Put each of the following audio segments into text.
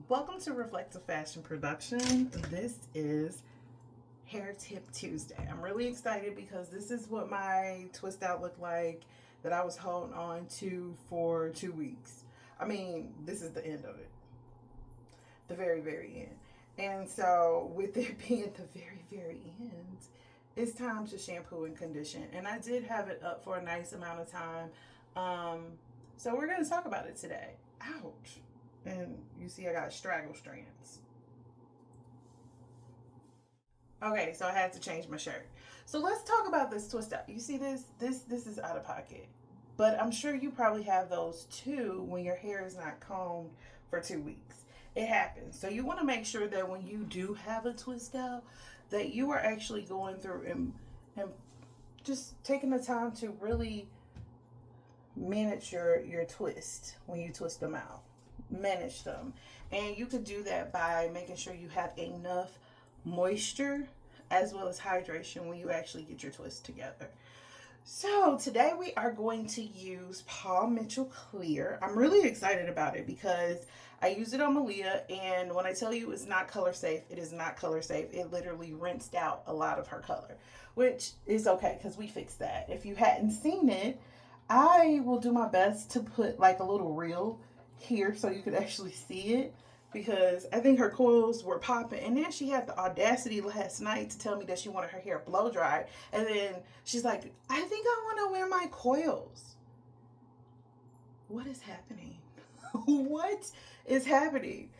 Welcome to Reflective Fashion Production. This is Hair Tip Tuesday. I'm really excited because this is what my twist out looked like that I was holding on to for 2 weeks. I mean, this is the end of it, the very, very end. And so, with it being the very, very end, it's time to shampoo and condition. And I did have it up for a nice amount of time. Um, so, we're going to talk about it today. Ouch. And you see I got straggle strands. Okay, so I had to change my shirt. So let's talk about this twist out. You see this? This is out of pocket. But I'm sure you probably have those too when your hair is not combed for 2 weeks. It happens. So you want to make sure that when you do have a twist out, that you are actually going through and just taking the time to really manage your twist when you twist them out. Manage them. And you could do that by making sure you have enough moisture as well as hydration when you actually get your twist together. So today we are going to use Paul Mitchell Clear. I'm really excited about it because I used it on Malia, and when I tell you it's not color safe, it is not color safe. It literally rinsed out a lot of her color, which is okay because we fixed that. If you hadn't seen it, I will do my best to put like a little reel here so you could actually see it because I think her coils were popping. And then she had the audacity last night to tell me that she wanted her hair blow dried. And then she's like, I think I want to wear my coils. What is happening? What is happening?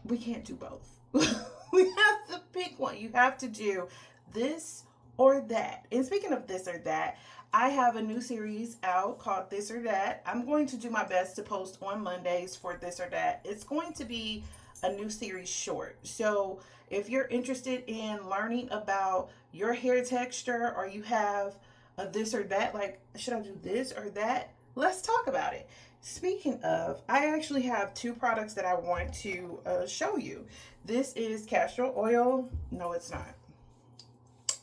We can't do both. We have to pick one. You have to do this or that. And speaking of this or that, I have a new series out called This or That. I'm going to do my best to post on Mondays for This or That. It's going to be a new series short. So if you're interested in learning about your hair texture or you have a this or that, like should I do this or that? Let's talk about it. Speaking of, I actually have two products that I want to show you. This is castor oil. No, it's not.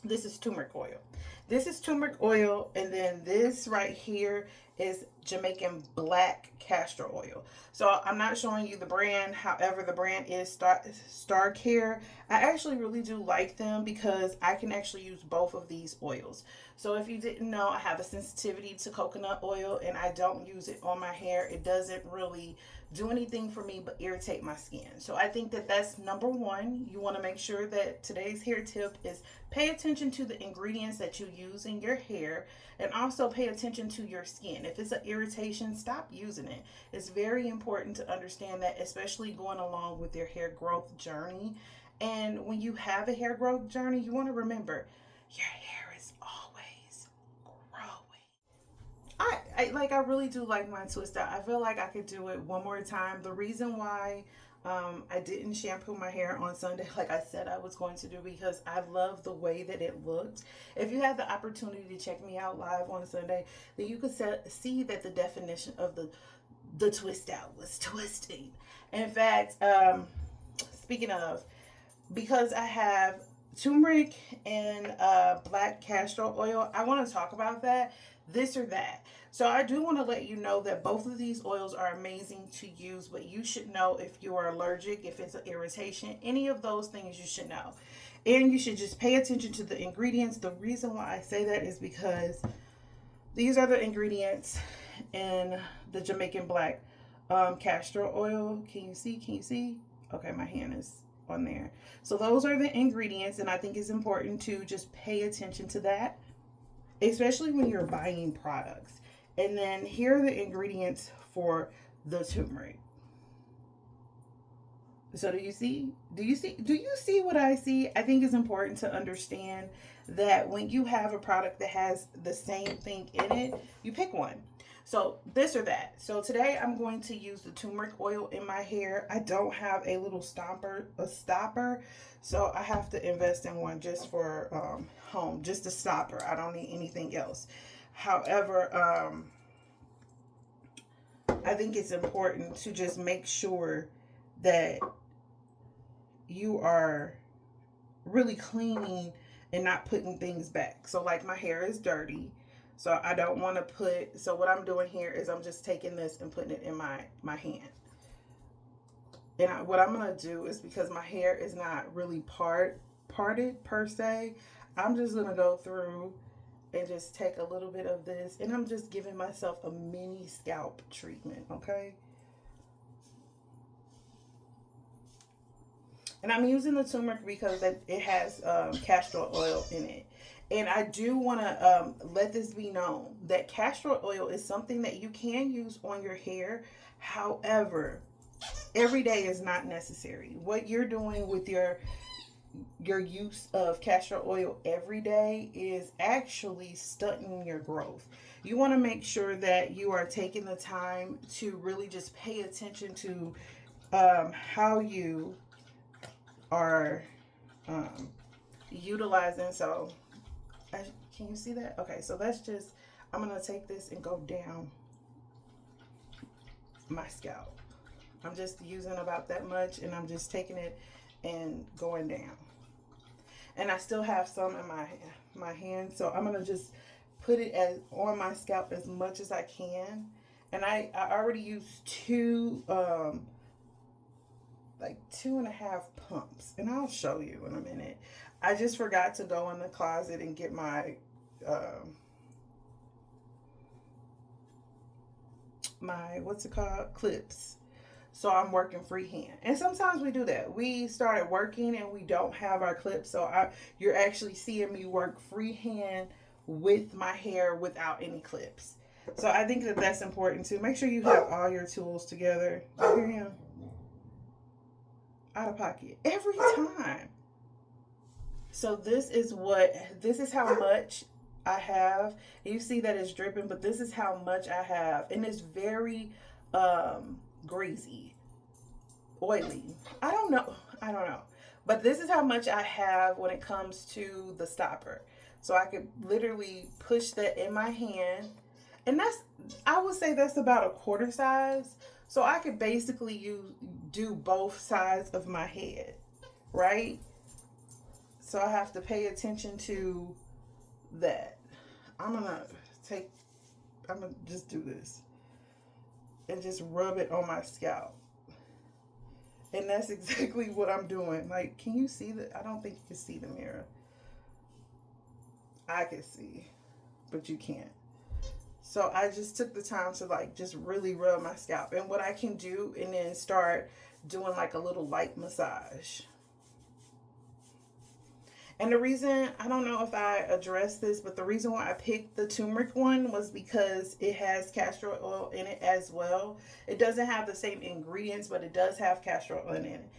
This is turmeric oil. This is turmeric oil, and then this right here is Jamaican black castor oil. So I'm not showing you the brand, however, the brand is Star Care. I actually really do like them because I can actually use both of these oils. So if you didn't know, I have a sensitivity to coconut oil and I don't use it on my hair. It doesn't really do anything for me but irritate my skin. So I think that that's number one. You want to make sure that today's hair tip is pay attention to the ingredients that you use in your hair and also pay attention to your skin. If it's an irritation, stop using it. It's very important to understand that, especially going along with your hair growth journey. And when you have a hair growth journey, you want to remember your hair is always growing. I really do like my twist out. I feel like I could do it one more time. The reason why I didn't shampoo my hair on Sunday like I said I was going to do because I love the way that it looked. If you had the opportunity to check me out live on Sunday, then you could see that the definition of the twist out was twisting. In fact, speaking of, because I have turmeric and black castor oil, I want to talk about that, this or that. So I do want to let you know that both of these oils are amazing to use, but you should know if you are allergic, if it's an irritation, any of those things you should know. And you should just pay attention to the ingredients. The reason why I say that is because these are the ingredients in the Jamaican black castor oil. Can you see? Can you see? Okay, my hand is on there. So those are the ingredients, and I think it's important to just pay attention to that, especially when you're buying products. And then here are the ingredients for the turmeric. So do you see? Do you see? Do you see what I see? I think it's important to understand that when you have a product that has the same thing in it, you pick one. So this or that. So today I'm going to use the turmeric oil in my hair. I don't have a little stopper, so I have to invest in one just for home, just a stopper. I don't need anything else. However, I think it's important to just make sure that you are really cleaning and not putting things back. So like my hair is dirty. So I don't want to put, so what I'm doing here is I'm just taking this and putting it in my hand. And what I'm going to do is, because my hair is not really parted per se, I'm just going to go through and just take a little bit of this, and I'm just giving myself a mini scalp treatment, okay? And I'm using the turmeric because it has castor oil in it. And I do want to let this be known that castor oil is something that you can use on your hair. However, every day is not necessary. What you're doing with your use of castor oil every day is actually stunting your growth. You want to make sure that you are taking the time to really just pay attention to how you are um, utilizing. So, can you see that? Okay, so that's just, I'm going to take this and go down my scalp. I'm just using about that much, and I'm just taking it and going down. And I still have some in my hand, so I'm gonna just put it as on my scalp as much as I can. And I already used like 2.5 pumps, and I'll show you in a minute. I just forgot to go in the closet and get my what's it called, clips. So I'm working freehand, and sometimes we do that. We started working and we don't have our clips, so you're actually seeing me work freehand with my hair without any clips. So I think that that's important too. Make sure you have all your tools together. You hear him? Out of pocket every time. So this is how much I have. You see that it's dripping, but this is how much I have, and it's very greasy, oily. I don't know, but this is how much I have when it comes to the stopper. So I could literally push that in my hand, and I would say that's about a quarter size. So I could basically do both sides of my head, right? So I have to pay attention to that. I'm gonna just do this and just rub it on my scalp. And that's exactly what I'm doing. Like, can you see that? I don't think you can see the mirror. I can see, but you can't. So I just took the time to like just really rub my scalp. And what I can do, and then start doing like a little light massage. And the reason, I don't know if I addressed this, but the reason why I picked the turmeric one was because it has castor oil in it as well. It doesn't have the same ingredients, but it does have castor oil in it.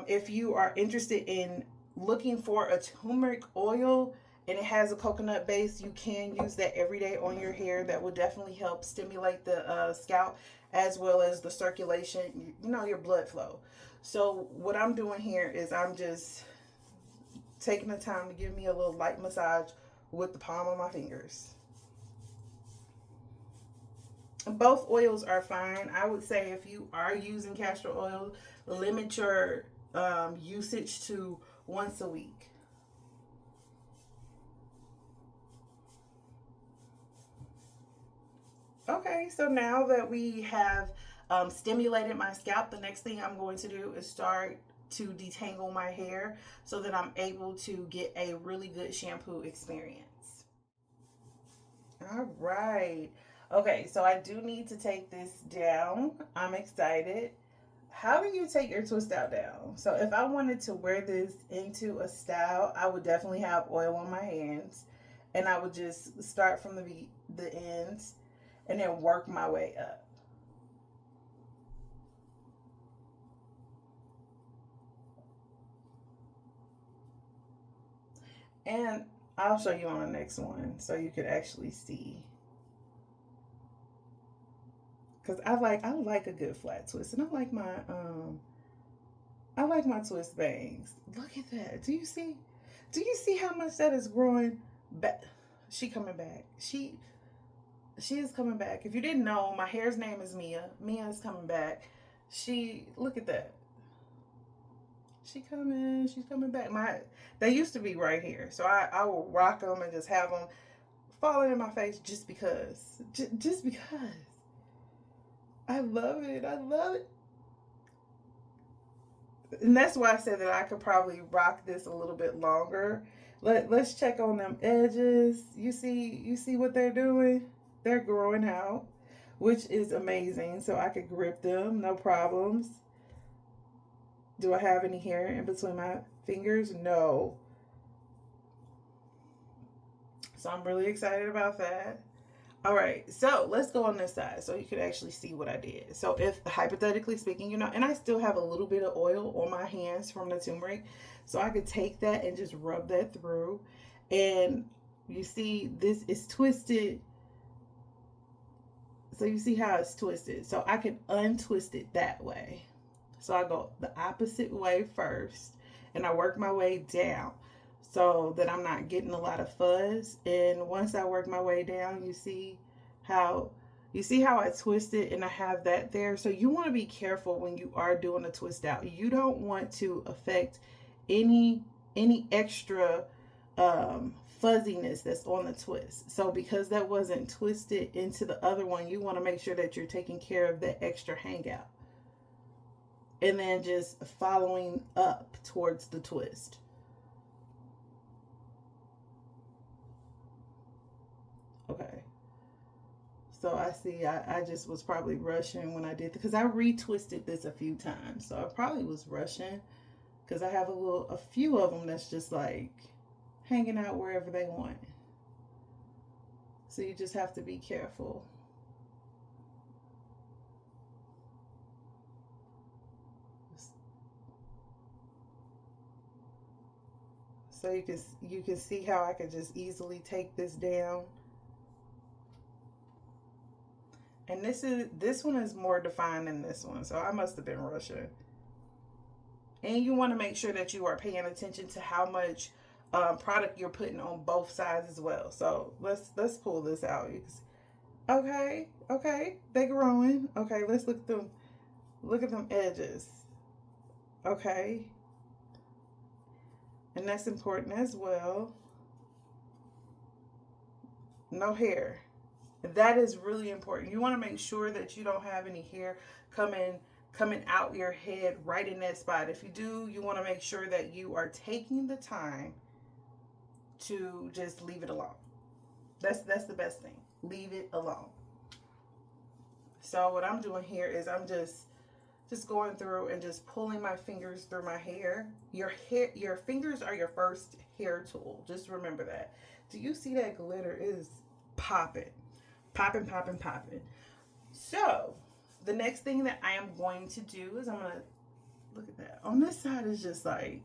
If you are interested in looking for a turmeric oil and it has a coconut base, you can use that every day on your hair. That will definitely help stimulate the scalp, as well as the circulation, your blood flow. So what I'm doing here is I'm just taking the time to give me a little light massage with the palm of my fingers. Both oils are fine. I would say if you are using castor oil, limit your usage to once a week. Okay, so now that we have stimulated my scalp, the next thing I'm going to do is start to detangle my hair so that I'm able to get a really good shampoo experience. All right. Okay, so I do need to take this down. I'm excited. How do you take your twist out down? So if I wanted to wear this into a style, I would definitely have oil on my hands, and I would just start from the ends and then work my way up. And I'll show you on the next one so you could actually see. Cause I like a good flat twist, and I like my twist bangs. Look at that. Do you see? Do you see how much that is growing back? She coming back. She is coming back. If you didn't know, my hair's name is Mia. Mia is coming back. Look at that. She's coming back. They used to be right here, so I will rock them and just have them falling in my face just because. Just because. I love it. I love it. And that's why I said that I could probably rock this a little bit longer. Let's check on them edges. You see what they're doing? They're growing out, which is amazing. So I could grip them, no problems. Do I have any hair in between my fingers? No. So I'm really excited about that. All right, so let's go on this side so you could actually see what I did. So if hypothetically speaking, and I still have a little bit of oil on my hands from the turmeric, so I could take that and just rub that through. And you see this is twisted. So you see how it's twisted. So I can untwist it that way. So I go the opposite way first and I work my way down so that I'm not getting a lot of fuzz. And once I work my way down, how how I twist it and I have that there. So you want to be careful when you are doing a twist out. You don't want to affect any extra fuzziness that's on the twist. So because that wasn't twisted into the other one, you want to make sure that you're taking care of that extra hangout. And then just following up towards the twist. Okay. So I see I just was probably rushing when I did, because I retwisted this a few times. So I probably was rushing because I have a few of them that's just like hanging out wherever they want. So you just have to be careful. So you can see how I could just easily take this down. And this one is more defined than this one, so I must have been rushing. And you want to make sure that you are paying attention to how much product you're putting on both sides as well. So let's pull this out. Okay, okay, they growing. Okay, let's look at them. Look at them edges. Okay, and that's important as well. No hair. That is really important. You want to make sure that you don't have any hair coming out your head right in that spot. If you do, you want to make sure that you are taking the time to just leave it alone. That's the best thing. Leave it alone. So what I'm doing here is I'm just going through and just pulling my fingers through my hair. Your fingers are your first hair tool. Just remember that. Do you see that glitter? It is popping. Popping, popping, popping. So the next thing that I am going to do is I'm going to look at that. On this side is just like,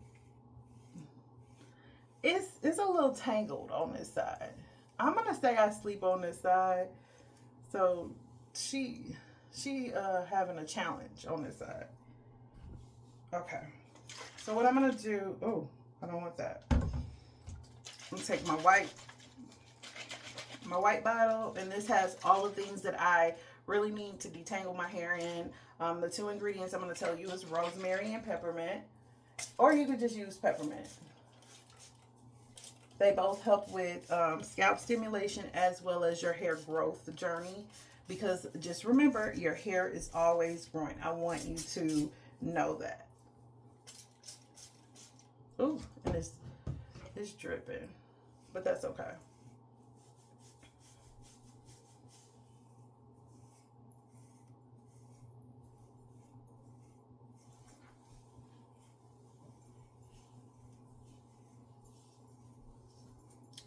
it's a little tangled on this side. I'm going to say I sleep on this side. So she having a challenge on this side. Okay. So what I'm going to do, oh, I don't want that. I'm going to take my white bottle, and this has all the things that I really need to detangle my hair in. The two ingredients I'm going to tell you is rosemary and peppermint, or you could just use peppermint. They both help with scalp stimulation as well as your hair growth journey, because just remember, your hair is always growing. I want you to know that. Ooh, and it's dripping, but that's okay.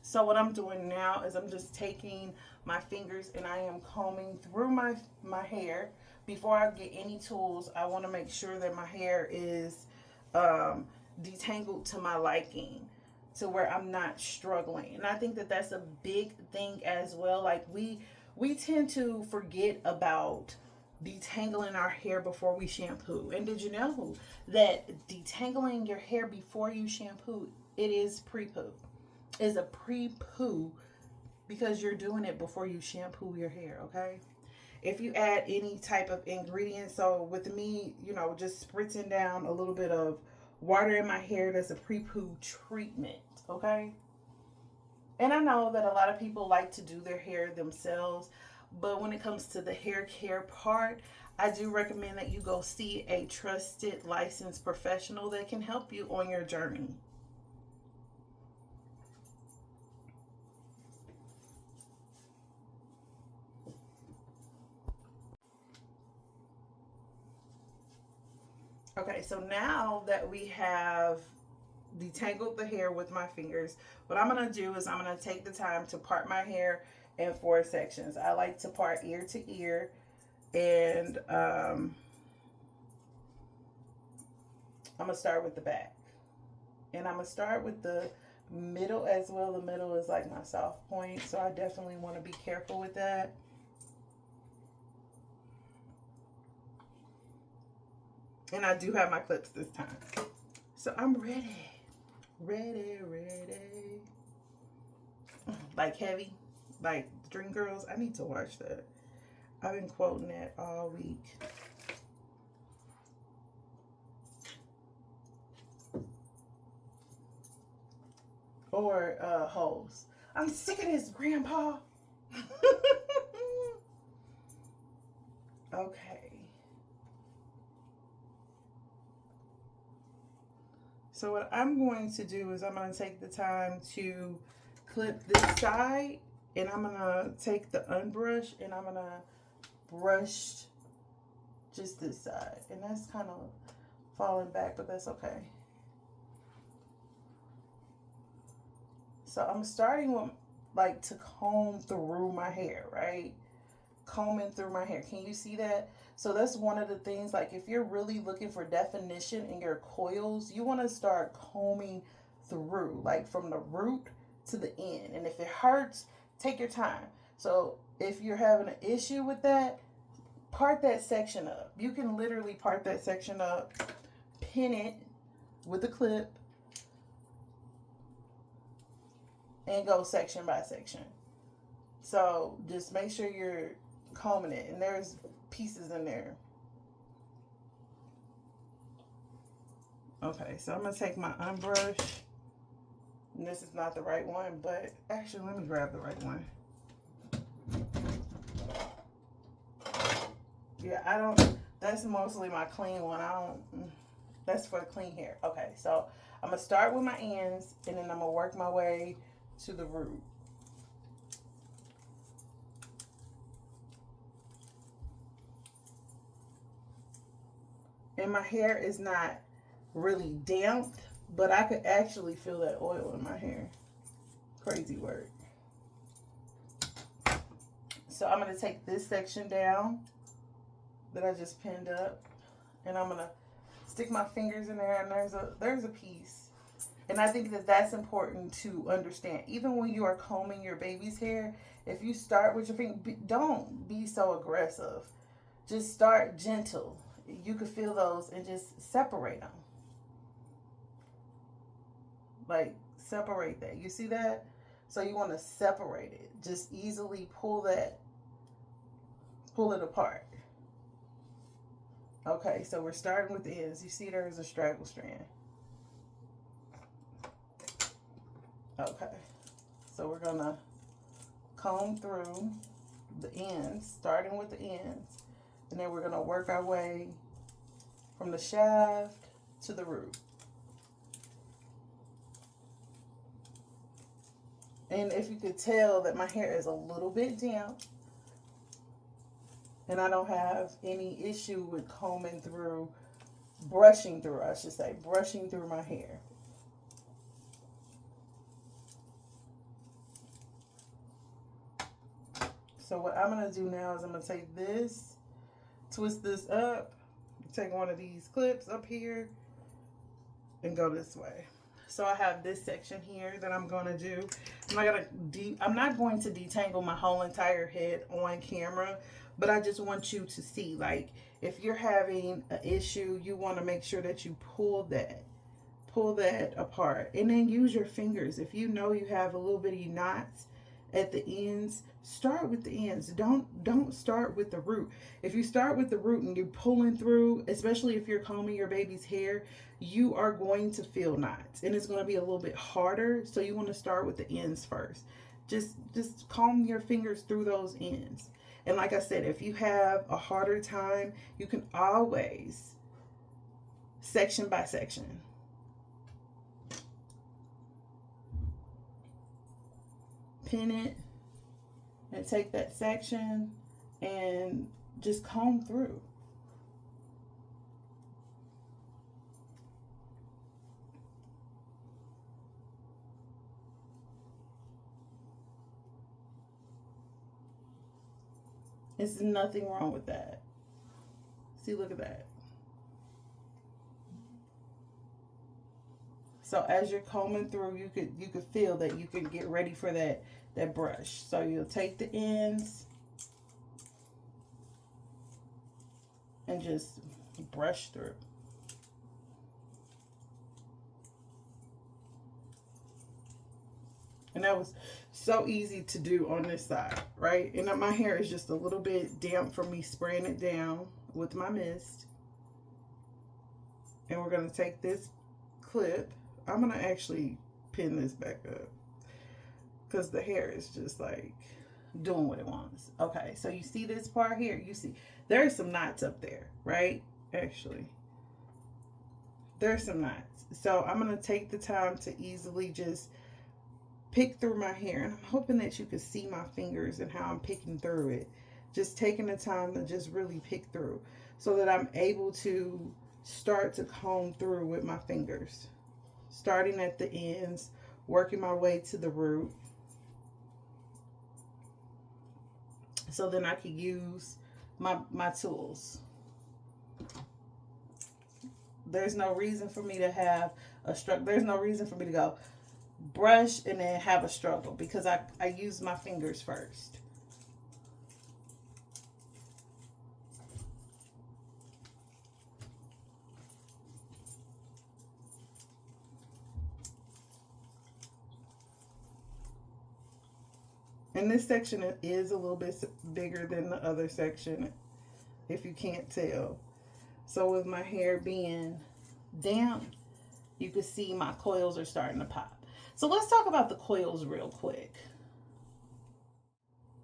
So what I'm doing now is I'm just taking my fingers and I am combing through my hair. Before I get any tools, I want to make sure that my hair is detangled to my liking, to where I'm not struggling. And I think that that's a big thing as well. Like we tend to forget about detangling our hair before we shampoo. And did you know that detangling your hair before you shampoo, it is pre-poo? Is a pre-poo, because you're doing it before you shampoo your hair, okay? If you add any type of ingredient, so with me, just spritzing down a little bit of water in my hair, that's a pre-poo treatment, okay? And I know that a lot of people like to do their hair themselves, but when it comes to the hair care part, I do recommend that you go see a trusted licensed professional that can help you on your journey. Okay, so now that we have detangled the hair with my fingers, what I'm going to do is I'm going to take the time to part my hair in 4 sections. I like to part ear to ear, and I'm going to start with the back. And I'm going to start with the middle as well. The middle is like my soft point, so I definitely want to be careful with that. And I do have my clips this time. So I'm ready. Ready. Like heavy. Like Dreamgirls. I need to watch that. I've been quoting that all week. Or Hoes. I'm sick of this, Grandpa. Okay. So what I'm going to do is I'm going to take the time to clip this side, and I'm going to take the unbrush and I'm going to brush just this side. And that's kind of falling back, but that's okay. So I'm starting with like to comb through my hair, right? Combing through my hair. Can you see that? So that's one of the things, like if you're really looking for definition in your coils, you want to start combing through, like from the root to the end. And if it hurts, take your time. So if you're having an issue with that, part that section up. You can literally part that section up, pin it with a clip, and go section by section. So just make sure you're combing it, and there's pieces in there. Okay, so I'm gonna take my unbrush, and this is not the right one, but actually let me grab the right one. Yeah, I don't, that's mostly my clean one. That's for the clean hair. Okay, so I'm gonna start with my ends, and then I'm gonna work my way to the root. And my hair is not really damp, but I could actually feel that oil in my hair. Crazy work. So I'm going to take this section down that I just pinned up, and I'm going to stick my fingers in there, and there's a piece. And I think that that's important to understand. Even when you are combing your baby's hair, if you start with your finger, don't be so aggressive. Just start gentle. You can feel those and just separate them. Like, separate that. You see that? So you want to separate it. Just easily pull it apart. Okay, so we're starting with the ends. You see there's a straggle strand. Okay, so we're going to comb through the ends, starting with the ends. And then we're going to work our way from the shaft to the root. And if you could tell that my hair is a little bit damp, and I don't have any issue with brushing through my hair. So what I'm going to do now is I'm going to take this, twist this up, take one of these clips up here, and go this way. So I have this section here that I'm going to do. I'm not going to detangle my whole entire head on camera, but I just want you to see, like, if you're having an issue, you want to make sure that you pull that apart, and then use your fingers. If you know you have a little bitty knots at the ends, start with the ends. Don't start with the root. If you start with the root and you're pulling through, especially if you're combing your baby's hair, you are going to feel knots, and it's going to be a little bit harder. So you want to start with the ends first. Just comb your fingers through those ends, And like I said, if you have a harder time, you can always section by section. Pin it and take that section and just comb through. There's nothing wrong with that. See, look at that. So as you're combing through, you could feel that you can get ready for that brush. So you'll take the ends and just brush through. And that was so easy to do on this side, right? And my hair is just a little bit damp from me spraying it down with my mist. And we're going to take this clip. I'm going to actually pin this back up because the hair is just like doing what it wants. Okay, so you see this part here? You see there's some knots up there, right? Actually, there's some knots. So I'm going to take the time to easily just pick through my hair, and I'm hoping that you can see my fingers and how I'm picking through it. Just taking the time to just really pick through so that I'm able to start to comb through with my fingers, starting at the ends, working my way to the root, so then I could use my tools. There's no reason for me to have a struggle. There's no reason for me to go brush and then have a struggle because I use my fingers first. And this section is a little bit bigger than the other section, if you can't tell. So with my hair being damp, you can see my coils are starting to pop. So let's talk about the coils real quick.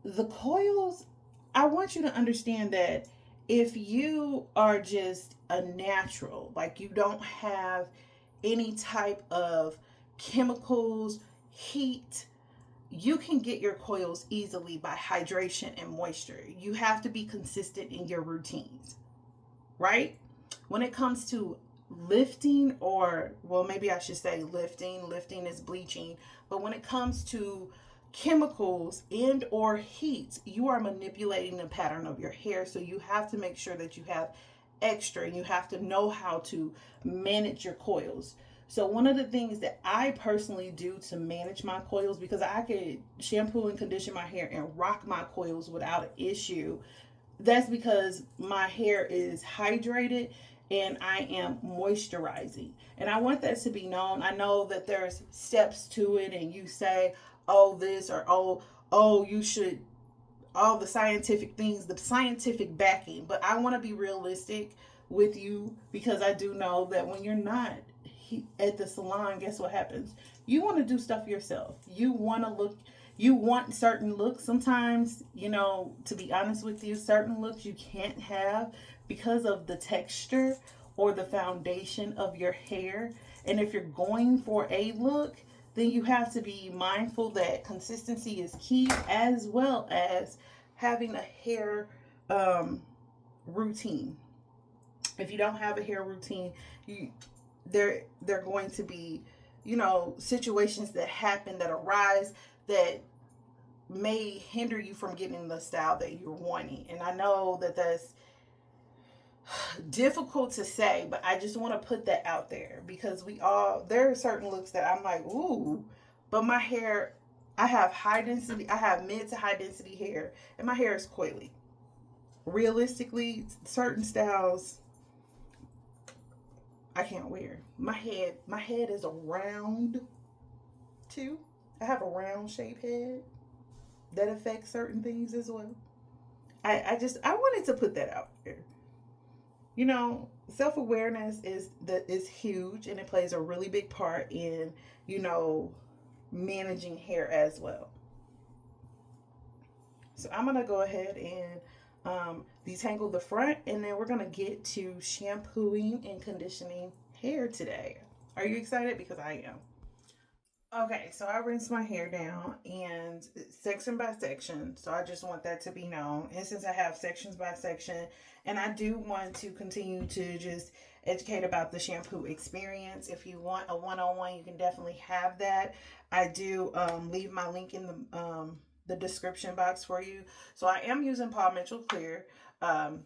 The coils, I want you to understand that if you are just a natural, like you don't have any type of chemicals, heat, you can get your coils easily by hydration and moisture. You have to be consistent in your routines, right? When it comes to lifting, or well, maybe I should say lifting is bleaching, but when it comes to chemicals and or heat, you are manipulating the pattern of your hair. So you have to make sure that you have extra, and you have to know how to manage your coils. So one of the things that I personally do to manage my coils, because I could shampoo and condition my hair and rock my coils without an issue, that's because my hair is hydrated and I am moisturizing. And I want that to be known. I know that there's steps to it, and you say, oh, this, or oh, you should, all the scientific things, the scientific backing. But I want to be realistic with you, because I do know that when you're not at the salon, guess what happens? You want to do stuff yourself. You want to look, you want certain looks. Sometimes, to be honest with you, certain looks you can't have because of the texture or the foundation of your hair. And if you're going for a look, then you have to be mindful that consistency is key, as well as having a hair routine. If you don't have a hair routine, they're going to be, situations that happen, that arise, that may hinder you from getting the style that you're wanting. And I know that that's difficult to say, but I just want to put that out there, because there are certain looks that I'm like, ooh, but my hair, I have high density, I have mid to high density hair, and my hair is coily. Realistically, certain styles I can't wear. My head is a round too. I have a round shaped head that affects certain things as well. I wanted to put that out there. Self-awareness is huge, and it plays a really big part in, managing hair as well. So I'm going to go ahead and detangle the front, and then we're going to get to shampooing and conditioning hair today. Are you excited? Because I am. Okay, so I rinse my hair down and section by section. So I just want that to be known. And since I have sections by section, and I do want to continue to just educate about the shampoo experience. If you want a one-on-one, you can definitely have that. I do leave my link in the description box for you. So I am using Paul Mitchell Clear.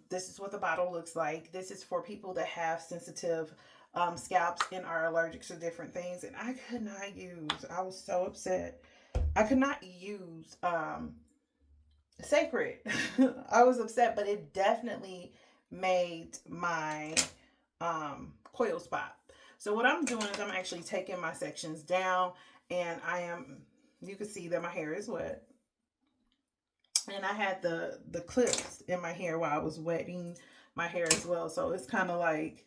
This is what the bottle looks like. This is for people that have sensitive scalps and are allergic to different things. And I could not use, I was so upset. I could not use Sacred. I was upset, but it definitely made my coil spot. So what I'm doing is I'm actually taking my sections down, and you can see that my hair is wet. And I had the clips in my hair while I was wetting my hair as well. So it's kind of like,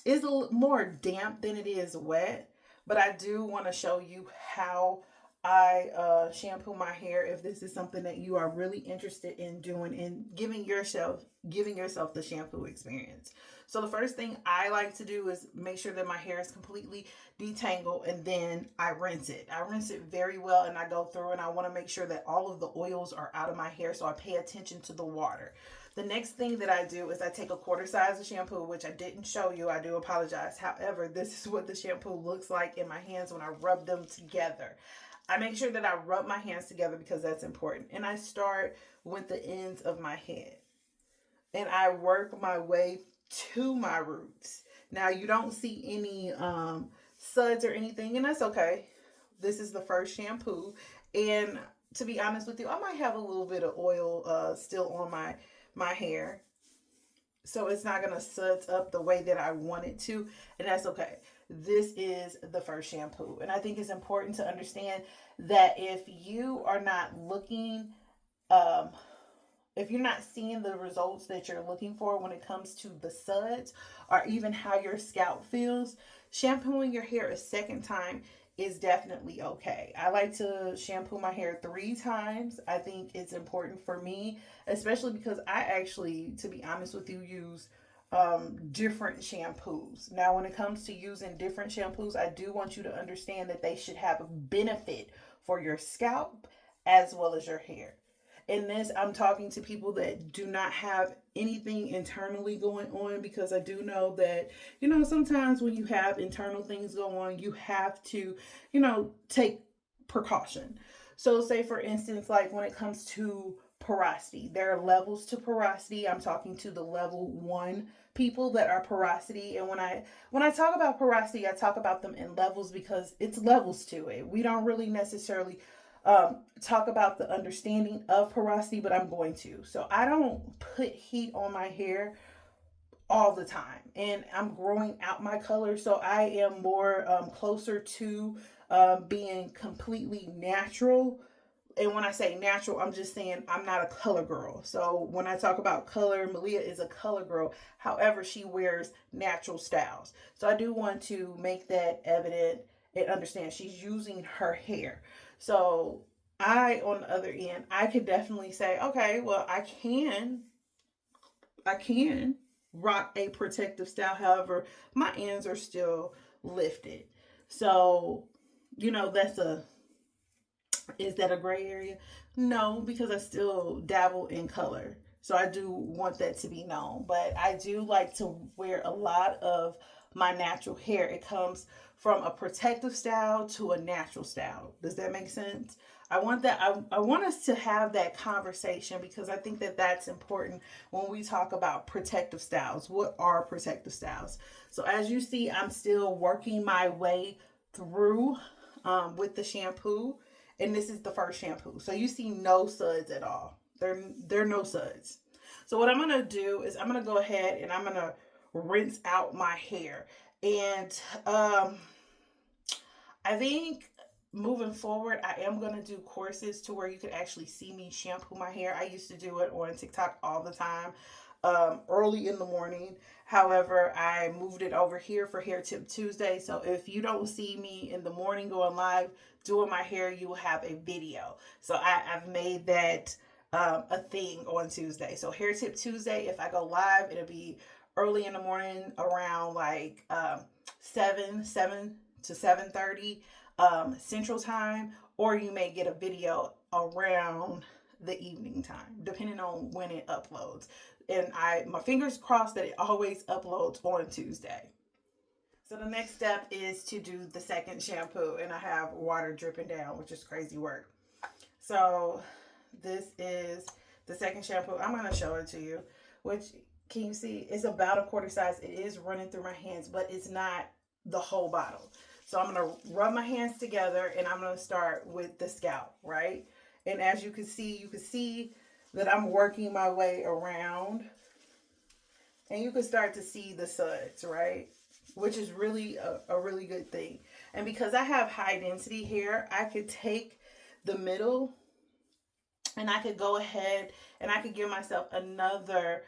it's a little more damp than it is wet. But I do want to show you how I shampoo my hair, if this is something that you are really interested in doing and giving yourself the shampoo experience. So the first thing I like to do is make sure that my hair is completely detangled, and then I rinse it. I rinse it very well, and I go through and I want to make sure that all of the oils are out of my hair, so I pay attention to the water. The next thing that I do is I take a quarter size of shampoo, which I didn't show you. I do apologize. However, this is what the shampoo looks like in my hands when I rub them together. I make sure that I rub my hands together because that's important. And I start with the ends of my head. And I work my way to my roots. Now, you don't see any suds or anything, and that's okay. This is the first shampoo. And to be honest with you, I might have a little bit of oil still on my hair. So it's not going to suds up the way that I want it to. And that's okay. This is the first shampoo. And I think it's important to understand that if you are not looking, um, if you're not seeing the results that you're looking for when it comes to the suds or even how your scalp feels, shampooing your hair a second time is definitely okay. I like to shampoo my hair 3 times. I think it's important for me, especially because I actually, to be honest with you, use different shampoos. Now, when it comes to using different shampoos, I do want you to understand that they should have a benefit for your scalp as well as your hair. In this, I'm talking to people that do not have anything internally going on, because I do know that, sometimes when you have internal things go on, you have to, take precaution. So, say for instance, like when it comes to porosity, there are levels to porosity. I'm talking to the level 1 people that are porosity. And when I talk about porosity, I talk about them in levels because it's levels to it. We don't really necessarily talk about the understanding of porosity, but I'm going to. So I don't put heat on my hair all the time, and I'm growing out my color, so I am more closer to being completely natural. And when I say natural, I'm just saying I'm not a color girl. So when I talk about color, Malia is a color girl. However, she wears natural styles. So I do want to make that evident and understand she's using her hair. So on the other end, I could definitely say, okay, well, I can rock a protective style. However, my ends are still lifted. So, is that a gray area? No, because I still dabble in color. So I do want that to be known. But I do like to wear a lot of my natural hair. It comes from a protective style to a natural style. Does that make sense? I want that. I want us to have that conversation because I think that that's important when we talk about protective styles. What are protective styles? So as you see, I'm still working my way through with the shampoo, and this is the first shampoo. So you see no suds at all. There are no suds. So what I'm gonna do is I'm gonna go ahead and I'm gonna rinse out my hair. And I think moving forward, I am going to do courses to where you could actually see me shampoo my hair. I used to do it on TikTok all the time, early in the morning. However, I moved it over here for Hair Tip Tuesday. So if you don't see me in the morning going live doing my hair, you will have a video. So I've made that a thing on Tuesday. So Hair Tip Tuesday, if I go live, it'll be early in the morning around like 7 to 7:30 Central Time, or you may get a video around the evening time, depending on when it uploads. And my fingers crossed that it always uploads on Tuesday. So the next step is to do the second shampoo, and I have water dripping down, which is crazy work. So this is the second shampoo. I'm going to show it to you, which, can you see? It's about a quarter size. It is running through my hands, but it's not the whole bottle. So I'm going to rub my hands together, and I'm going to start with the scalp, right? And as you can see that I'm working my way around, and you can start to see the suds, right? Which is really a really good thing. And because I have high density hair, I could take the middle and I could go ahead and I could give myself another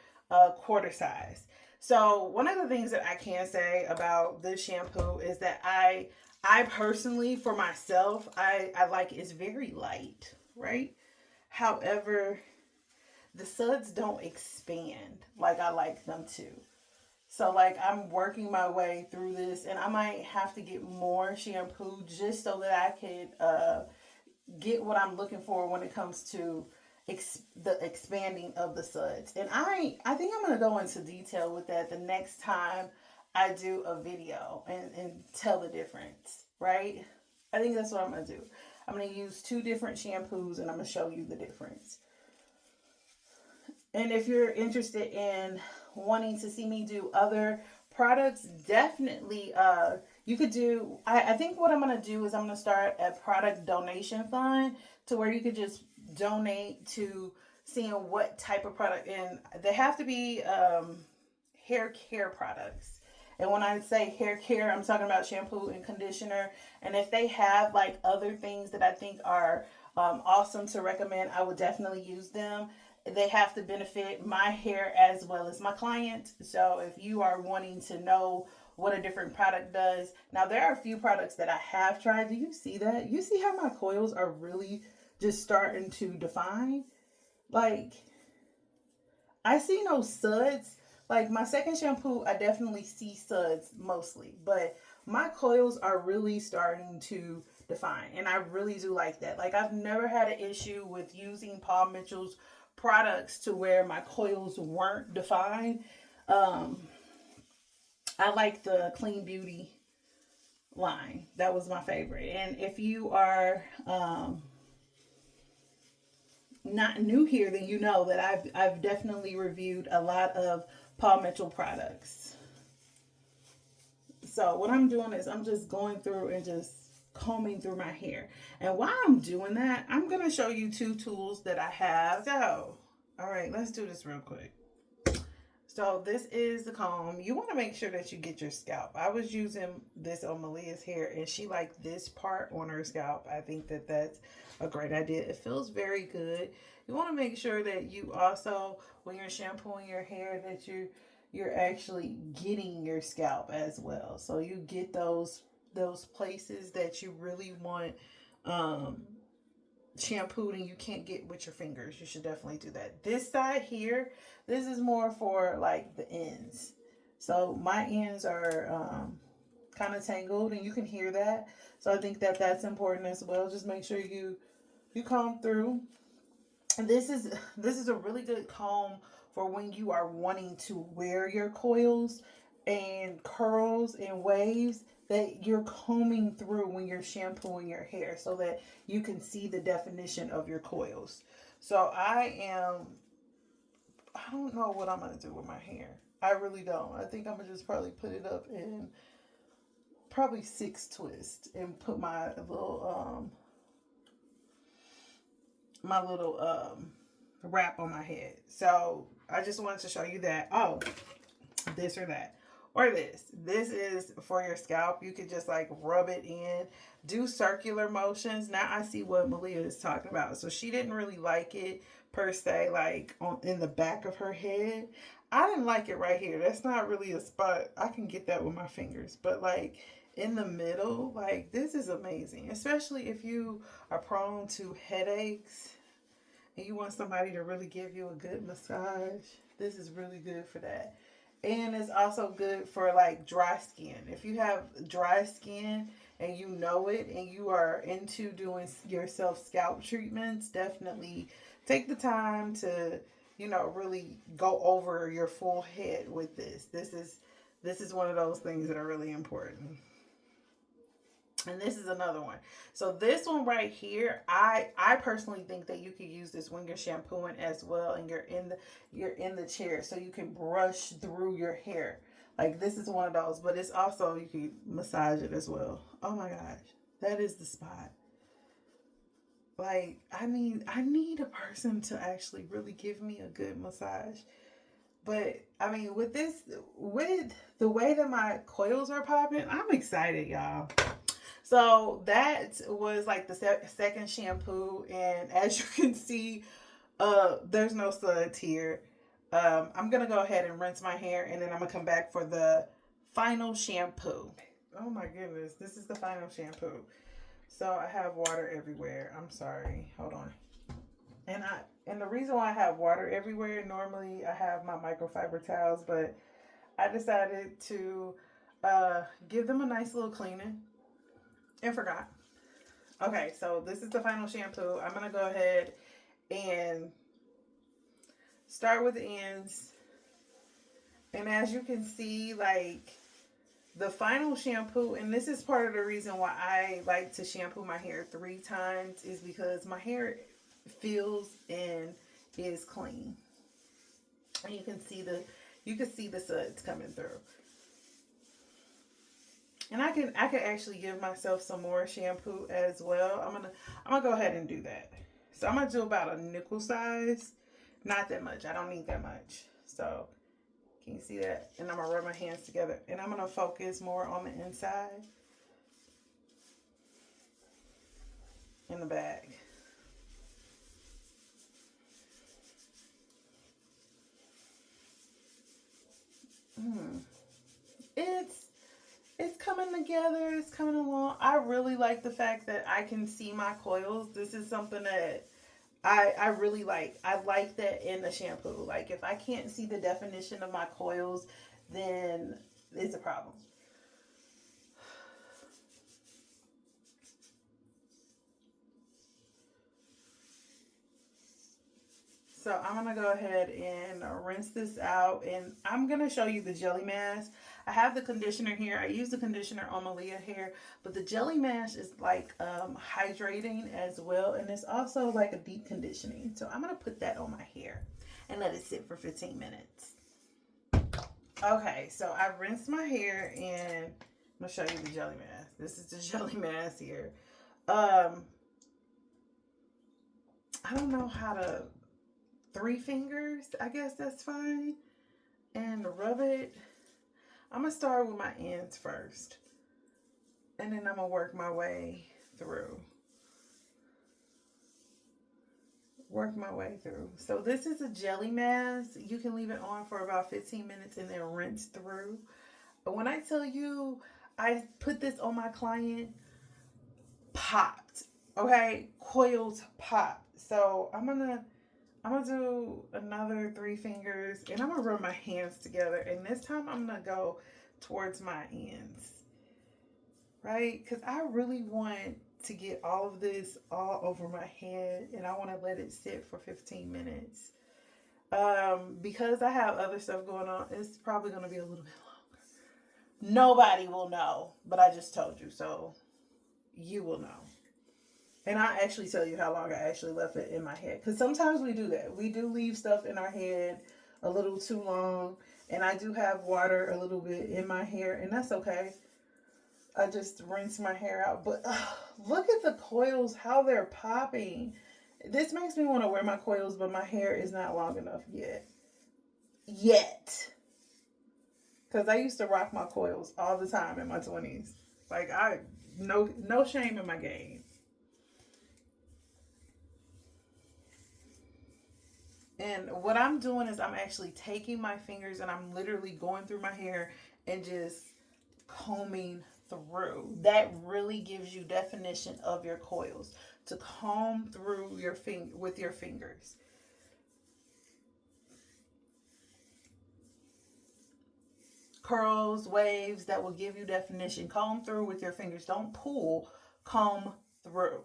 quarter size. So one of the things that I can say about this shampoo is that I personally, for myself, I like it's very light, right? However, the suds don't expand like I like them to. So like I'm working my way through this, and I might have to get more shampoo just so that I could get what I'm looking for when it comes to the expanding of the suds. And I think I'm going to go into detail with that the next time I do a video and tell the difference, right? I think that's what I'm going to do. I'm going to use 2 different shampoos, and I'm going to show you the difference. And if you're interested in wanting to see me do other products, definitely you could do, I think what I'm going to do is I'm going to start a product donation fund to where you could just donate to seeing what type of product, and they have to be hair care products. And when I say hair care, I'm talking about shampoo and conditioner. And if they have like other things that I think are awesome to recommend, I would definitely use them. They have to benefit my hair as well as my client. So if you are wanting to know what a different product does, now there are a few products that I have tried. Do you see that? You see how my coils are really just starting to define? Like, I see no suds. Like my second shampoo, I definitely see suds mostly, but my coils are really starting to define, and I really do like that. Like I've never had an issue with using Paul Mitchell's products to where my coils weren't defined. I like the Clean Beauty line. That was my favorite. And if you are not new here, then you know that I've definitely reviewed a lot of Paul Mitchell products. So what I'm doing is I'm just going through and just combing through my hair. And while I'm doing that, I'm going to show you 2 tools that I have. So, all right, let's do this real quick. So this is the comb. You want to make sure that you get your scalp. I was using this on Malia's hair, and she liked this part on her scalp. I think that that's a great idea. It feels very good. You want to make sure that you also, when you're shampooing your hair, that you're actually getting your scalp as well. So you get those places that you really want shampooed and you can't get with your fingers. You should definitely do that. This side here, this is more for like the ends. So my ends are kind of tangled, and you can hear that. So I think that that's important as well. Just make sure you comb through. And this is a really good comb for when you are wanting to wear your coils and curls and waves, that you're combing through when you're shampooing your hair so that you can see the definition of your coils. So I don't know what I'm going to do with my hair. I really don't. I think I'm going to just probably put it up in probably 6 twists and put my little wrap on my head. So I just wanted to show you that. Oh, this or that. Or this. This is for your scalp. You could just like rub it in. Do circular motions. Now I see what Malia is talking about. So she didn't really like it per se, like in the back of her head. I didn't like it right here. That's not really a spot. I can get that with my fingers. But like in the middle, like this is amazing. Especially if you are prone to headaches and you want somebody to really give you a good massage, this is really good for that. And it's also good for like dry skin. If you have dry skin and you know it and you are into doing yourself scalp treatments, definitely take the time to, really go over your full head with this. This is one of those things that are really important. And this is another one. So this one right here, I personally think that you could use this when you're shampooing as well, and you're in the chair, so you can brush through your hair. Like this is one of those, but it's also you can massage it as well. Oh my gosh, that is the spot. Like I need a person to actually really give me a good massage. But I mean, with the way that my coils are popping, I'm excited, y'all. So that was like the second shampoo, and as you can see, there's no suds here. I'm gonna go ahead and rinse my hair, and then I'm gonna come back for the final shampoo. Oh my goodness, this is the final shampoo. So I have water everywhere. I'm sorry. Hold on. And the reason why I have water everywhere, normally I have my microfiber towels, but I decided to give them a nice little cleaning and forgot. Okay, so this is the final shampoo. I'm gonna go ahead and start with the ends. And as you can see, like the final shampoo, and this is part of the reason why I like to shampoo my hair 3 times, is because my hair feels and is clean. And you can see the suds coming through. And I can actually give myself some more shampoo as well. I'm gonna go ahead and do that. So I'm gonna do about a nickel size. Not that much. I don't need that much. So can you see that? And I'm gonna rub my hands together. And I'm gonna focus more on the inside and the back. Mm. It's it's coming together. It's coming along. I really like the fact that I can see my coils. This is something that I really like. I like that in the shampoo. Like if I can't see the definition of my coils, then it's a problem. So I'm gonna go ahead and rinse this out, and I'm gonna show you the jelly mask. I have the conditioner here. I use the conditioner on Malia hair, but the jelly mask is like hydrating as well, and it's also like a deep conditioning. So I'm gonna put that on my hair and let it sit for 15 minutes. Okay, so I rinsed my hair, and I'm gonna show you the jelly mask. This is the jelly mask here. Um, I don't know how to 3 fingers. I guess that's fine. And rub it. I'm gonna start with my ends first, and then I'm gonna work my way through. Work my way through. So this is a jelly mask. You can leave it on for about 15 minutes and then rinse through. But when I tell you I put this on my client, popped. Okay, coils popped. So I'm gonna do another 3 fingers, and I'm gonna rub my hands together, and this time I'm gonna go towards my ends, right? Because I really want to get all of this all over my head, and I want to let it sit for 15 minutes. Because I have other stuff going on, it's probably gonna be a little bit longer. Nobody will know, but I just told you, so you will know. And I actually tell you how long I actually left it in my head. Because sometimes we do that. We do leave stuff in our head a little too long. And I do have water a little bit in my hair. And that's okay. I just rinse my hair out. But look at the coils, how they're popping. This makes me want to wear my coils, but my hair is not long enough yet. Yet. Because I used to rock my coils all the time in my 20s. Like, no shame in my game. And what I'm doing is I'm actually taking my fingers and I'm literally going through my hair and just combing through. That really gives you definition of your coils, to comb through your finger with your fingers. Curls, waves, that will give you definition. Comb through with your fingers. Don't pull, comb through.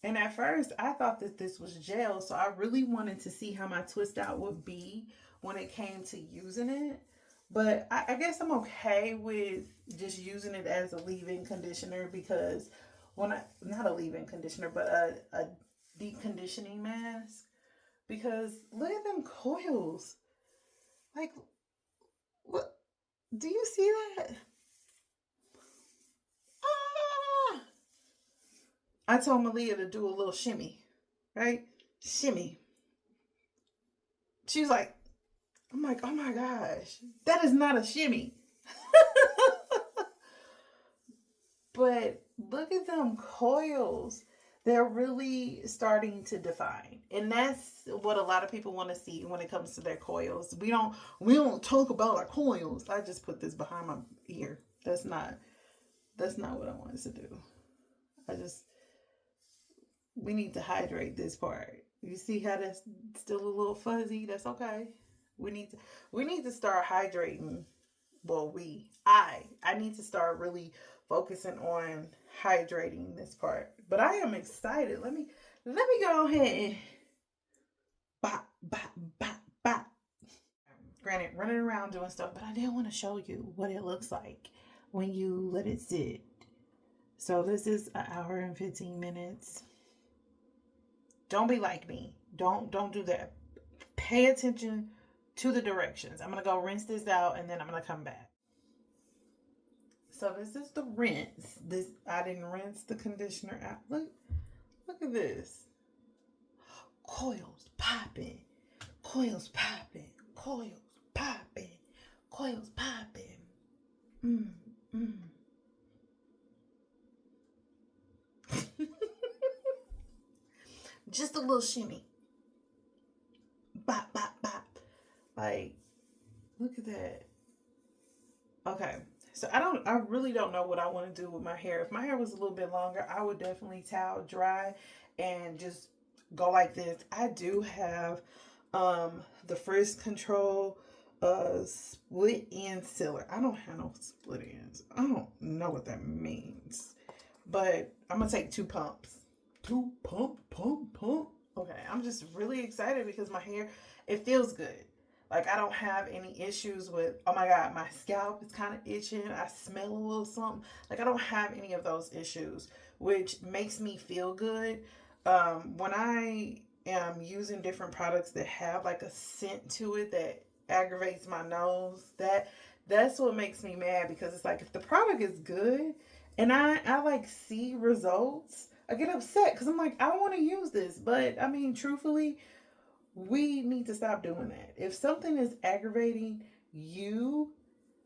And at first, I thought that this was gel, so I really wanted to see how my twist out would be when it came to using it. But I guess I'm okay with just using it as a leave-in conditioner, because not a leave-in conditioner, but a deep conditioning mask. Because look at them coils. Like, what? Do you see that? Ah! I told Malia to do a little shimmy, right? Shimmy. She was like, I'm like, oh my gosh, that is not a shimmy. But look at them coils. They're really starting to define. And that's what a lot of people want to see when it comes to their coils. We don't talk about our coils. I just put this behind my ear. That's not what I wanted to do. We need to hydrate this part. You see how that's still a little fuzzy? That's okay. We need to start hydrating. Well, I need to start really focusing on hydrating this part. But I am excited. Let me go ahead and bop, bop, bop, bop. Granted, running around doing stuff, but I did want to show you what it looks like when you let it sit. So this is an hour and 15 minutes. Don't be like me. Don't do that. Pay attention to the directions. I'm going to go rinse this out, and then I'm going to come back. So this is the rinse. I didn't rinse the conditioner out. Look at this. Coils popping. Coils popping. Coils popping. Coils popping. Just a little shimmy. Bop, bop, bop. Like, look at that. Okay. So I really don't know what I want to do with my hair. If my hair was a little bit longer, I would definitely towel dry and just go like this. I do have the Frizz Control split end sealer. I don't have no split ends. I don't know what that means. But I'm gonna take 2 pumps. 2 pump. Okay, I'm just really excited because my hair, it feels good. Like, I don't have any issues with, oh my God, my scalp is kind of itching. I smell a little something. Like, I don't have any of those issues, which makes me feel good. When I am using different products that have like a scent to it that aggravates my nose, that's what makes me mad, because it's like, if the product is good and I like see results, I get upset because I'm like, I want to use this. But I mean, truthfully, we need to stop doing that. If something is aggravating you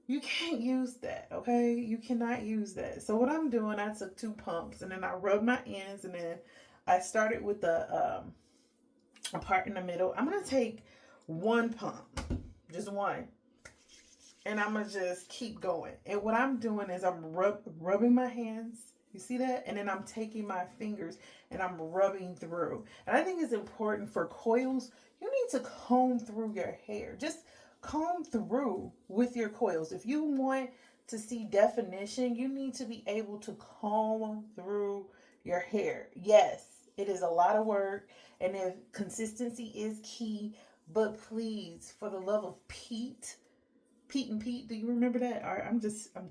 can't use that, okay? You cannot use that. So what I'm doing, I took 2 pumps and then I rubbed my ends, and then I started with the a part in the middle. I'm gonna take 1 pump, just one, and I'm gonna just keep going. And what I'm doing is I'm rubbing my hands. You see that? And then I'm taking my fingers and I'm rubbing through. And I think it's important for coils. You need to comb through your hair. Just comb through with your coils. If you want to see definition, you need to be able to comb through your hair. Yes, it is a lot of work, and if consistency is key, but please, for the love of Pete and Pete, do you remember that? I'm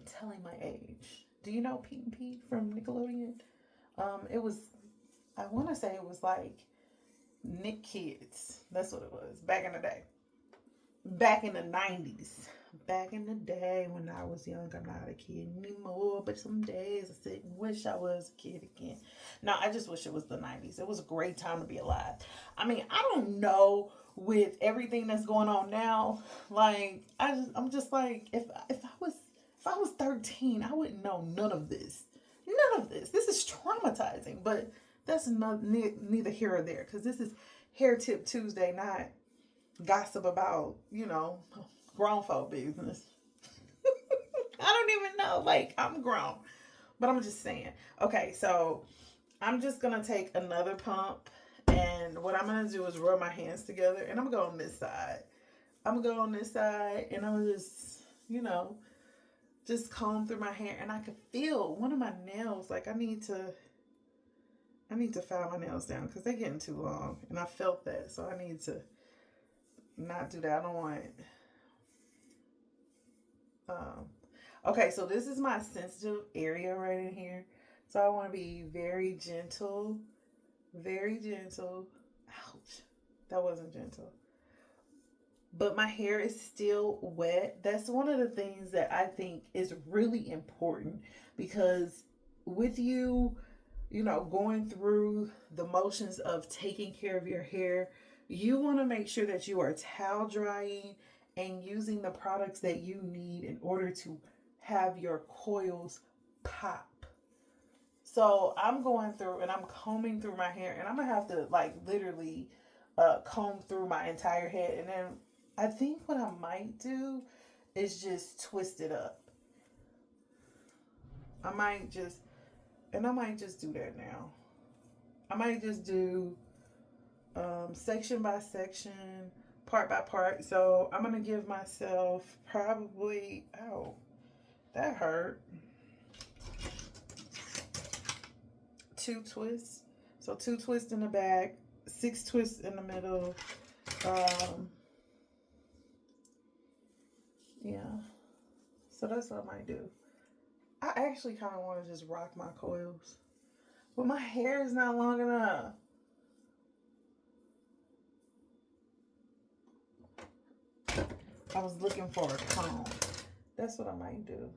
telling my age. Do you know Pete and Pete from Nickelodeon? It was, I want to say it was like Nick Kids. That's what it was back in the day. Back in the 90s. Back in the day when I was young. I'm not a kid anymore, but some days I sit and wish I was a kid again. No, I just wish it was the 90s. It was a great time to be alive. I mean, I don't know, with everything that's going on now, like, I'm just like, if I was 13, I wouldn't know none of this. None of this. This is traumatizing, but that's neither here or there, because this is Hair Tip Tuesday, not gossip about, grown folk business. I don't even know. Like, I'm grown. But I'm just saying. Okay, so I'm just going to take another pump. And what I'm going to do is rub my hands together. And I'm going to go on this side. I'm going to go on this side. And I'm going to just, just comb through my hair. And I can feel one of my nails. Like, I need to file my nails down because they're getting too long. And I felt that. So I need to not do that. I don't want it. Okay, so this is my sensitive area right in here. So I want to be very gentle. Very gentle. Ouch. That wasn't gentle. But my hair is still wet. That's one of the things that I think is really important because with you, going through the motions of taking care of your hair, you want to make sure that you are towel drying and using the products that you need in order to have your coils pop. So I'm going through and I'm combing through my hair, and I'm gonna have to like literally comb through my entire head. And then I think what I might do is just twist it up. I might just do that now. I might just do section by section, part by part. So I'm gonna give myself probably, ow, that hurt, 2 twists. So 2 twists in the back, 6 twists in the middle. Yeah. So that's what I might do. I actually kind of want to just rock my coils, but my hair is not long enough. I was looking for a comb. That's what I might do.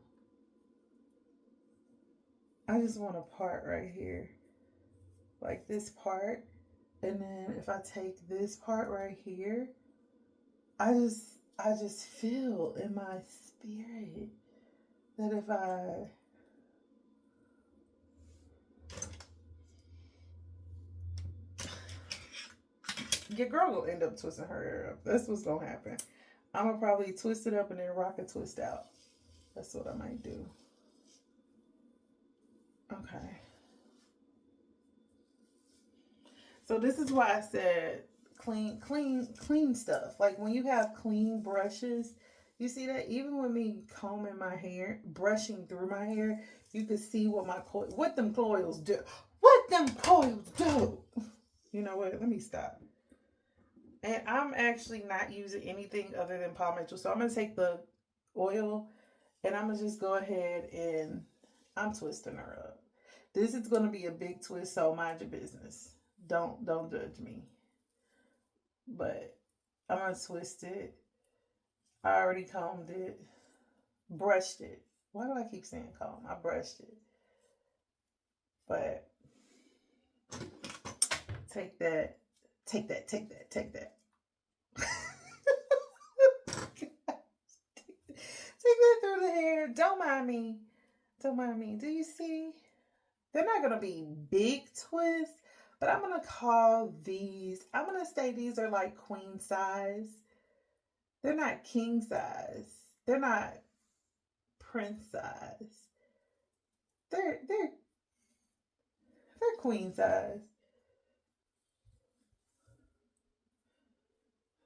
I just want a part right here, like this part, and then if I take this part right here, I just feel in my spirit that if your girl will end up twisting her hair up. That's what's gonna happen. I'm gonna probably twist it up and then rock a twist out. That's what I might do. Okay. So this is why I said clean stuff. Like when you have clean brushes, you see that even with me combing my hair, brushing through my hair, you can see what them coils do. What them coils do. You know what? Let me stop. And I'm actually not using anything other than palmetto. So I'm going to take the oil and I'm going to just go ahead and I'm twisting her up. This is going to be a big twist, so mind your business. Don't judge me. But I'm going to twist it. I already combed it. Brushed it. Why do I keep saying comb? I brushed it. But take that. Take that. Take that. Take that. Take that through the hair. Don't mind me. Don't mind me. Do you see? They're not going to be big twists, but I'm going to call these, I'm going to say these are like queen size. They're not king size. They're not prince size. They're queen size.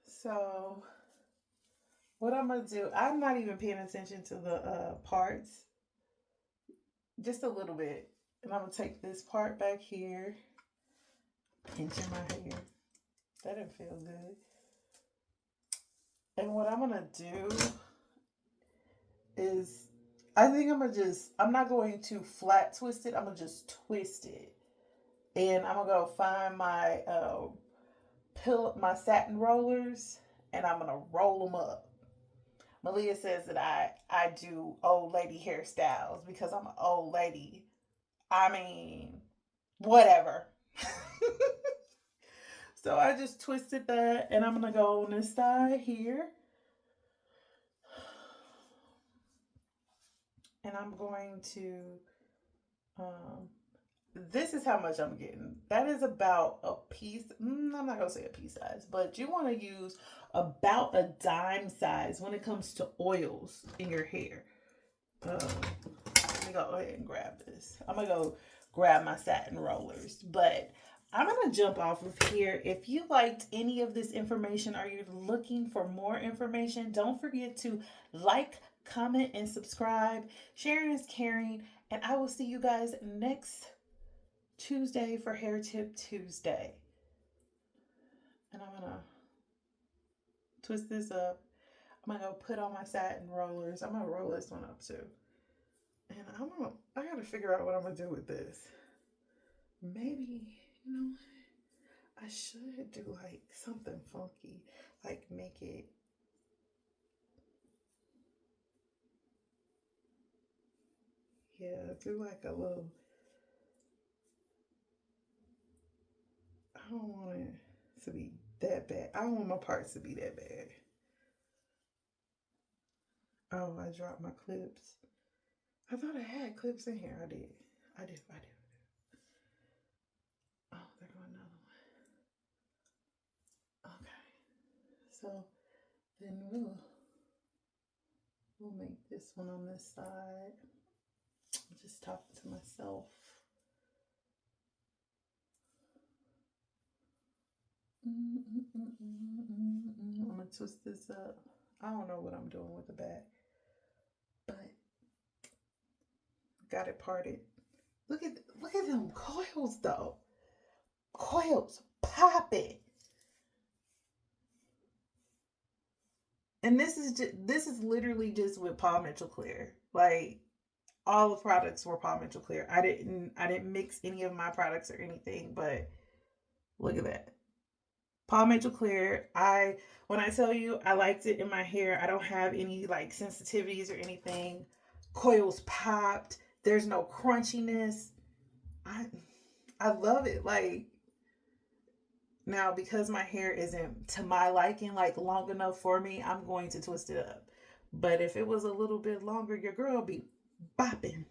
So what I'm going to do, I'm not even paying attention to the parts. Just a little bit. And I'm going to take this part back here. Pinching my hair. That didn't feel good. And what I'm going to do is, I think I'm not going to flat twist it. I'm going to just twist it. And I'm going to go find my my satin rollers and I'm going to roll them up. Malia says that I do old lady hairstyles because I'm an old lady. I mean, whatever. So I just twisted that and I'm going to go on this side here. And I'm going to this is how much I'm getting. That is about a piece. I'm not gonna say a piece size, but you want to use about a dime size when it comes to oils in your hair. Let me go ahead and grab this. I'm gonna go grab my satin rollers, but I'm gonna jump off of here. If you liked any of this information or you're looking for more information, don't forget to like, comment, and subscribe. Sharing is caring, and I will see you guys next Tuesday for Hair Tip Tuesday. And I'm gonna twist this up. I'm gonna go put on my satin rollers. I'm gonna roll this one up too. And I gotta figure out what I'm gonna do with this. Maybe, you know, I should do like something funky. Like make it, yeah, do like a little, I don't want it to be that bad. I don't want my parts to be that bad. Oh, I dropped my clips. I thought I had clips in here. I did. I did. Oh, there go another one. Okay. So then we'll make this one on this side. I'm just talking to myself. I'm gonna twist this up. I don't know what I'm doing with the back, but got it parted. Look at them coils though. Coils popping. And this is literally just with Paul Mitchell Clear. Like all the products were Paul Mitchell Clear. I didn't mix any of my products or anything, but look at that. Paul Mitchell Clear. When I tell you I liked it in my hair, I don't have any like sensitivities or anything. Coils popped. There's no crunchiness. I I love it. Like now because my hair isn't to my liking, like long enough for me, I'm going to twist it up. But if it was a little bit longer, your girl be bopping.